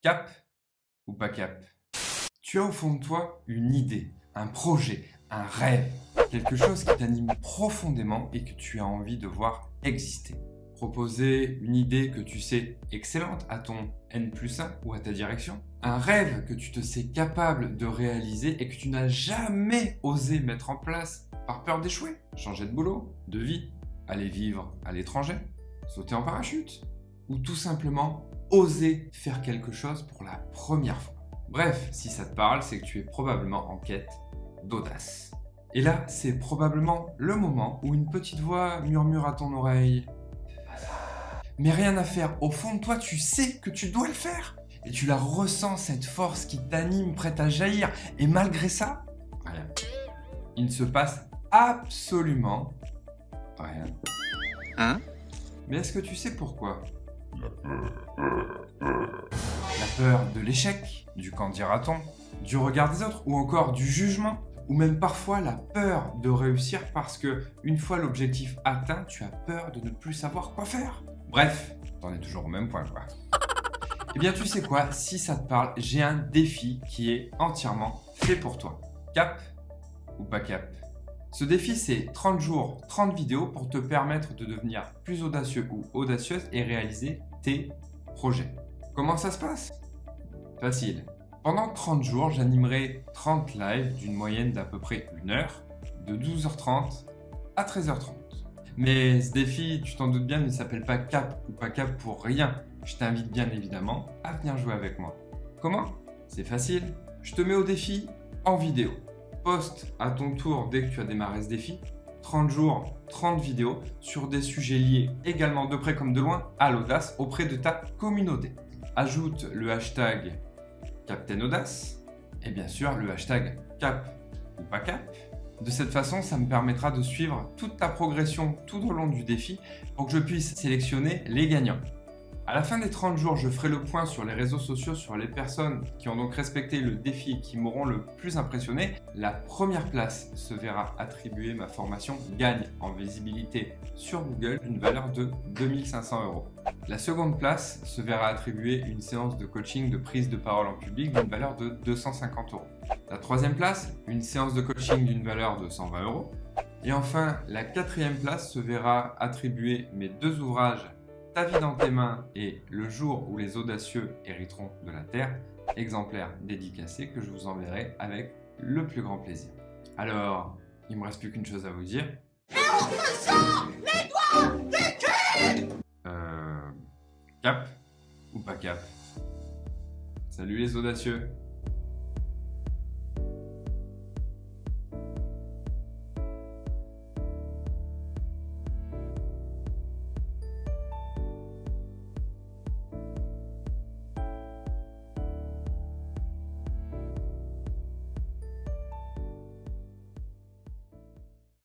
Cap ou pas cap? Tu as au fond de toi une idée, un projet, un rêve, quelque chose qui t'anime profondément et que tu as envie de voir exister. Proposer une idée que tu sais excellente à ton N+1 ou à ta direction. Un rêve que tu te sais capable de réaliser et que tu n'as jamais osé mettre en place par peur d'échouer. Changer de boulot, de vie, aller vivre à l'étranger, sauter en parachute ou tout simplement oser faire quelque chose pour la première fois. Bref, si ça te parle, c'est que tu es probablement en quête d'audace. Et là, c'est probablement le moment où une petite voix murmure à ton oreille. Mais rien à faire, au fond de toi, tu sais que tu dois le faire. Et tu la ressens, cette force qui t'anime, prête à jaillir. Et malgré ça, rien. Il ne se passe absolument rien. Hein? Mais est-ce que tu sais pourquoi? La peur de l'échec, du qu'en dira-t-on, du regard des autres ou encore du jugement, ou même parfois la peur de réussir parce que une fois l'objectif atteint, tu as peur de ne plus savoir quoi faire. Bref, t'en es toujours au même point quoi. Eh bien tu sais quoi, si ça te parle, j'ai un défi qui est entièrement fait pour toi. Cap ou pas cap? Ce défi, c'est 30 jours, 30 vidéos pour te permettre de devenir plus audacieux ou audacieuse et réaliser tes projets. Comment ça se passe? Facile. Pendant 30 jours, j'animerai 30 lives d'une moyenne d'à peu près 1 heure, de 12h30 à 13h30. Mais ce défi, tu t'en doutes bien, ne s'appelle pas cap ou pas cap pour rien. Je t'invite bien évidemment à venir jouer avec moi. Comment? C'est facile. Je te mets au défi en vidéo. Poste à ton tour dès que tu as démarré ce défi, 30 jours, 30 vidéos sur des sujets liés également de près comme de loin à l'audace auprès de ta communauté. Ajoute le hashtag Captain Audace et bien sûr le hashtag Cap ou pas Cap. De cette façon, ça me permettra de suivre toute ta progression tout au long du défi pour que je puisse sélectionner les gagnants. À la fin des 30 jours, je ferai le point sur les réseaux sociaux sur les personnes qui ont donc respecté le défi et qui m'auront le plus impressionné. La première place se verra attribuer ma formation Gagne en visibilité sur Google d'une valeur de 2500 €. La seconde place se verra attribuer une séance de coaching de prise de parole en public d'une valeur de 250 €. La troisième place, une séance de coaching d'une valeur de 120 €. Et enfin, la quatrième place se verra attribuer mes 2 ouvrages Ta vie dans tes mains et Le jour où les audacieux hériteront de la terre, exemplaires dédicacés que je vous enverrai avec le plus grand plaisir. Alors, il me reste plus qu'une chose à vous dire. Mais on se sent les doigts du cul! Cap ou pas cap? Salut les audacieux!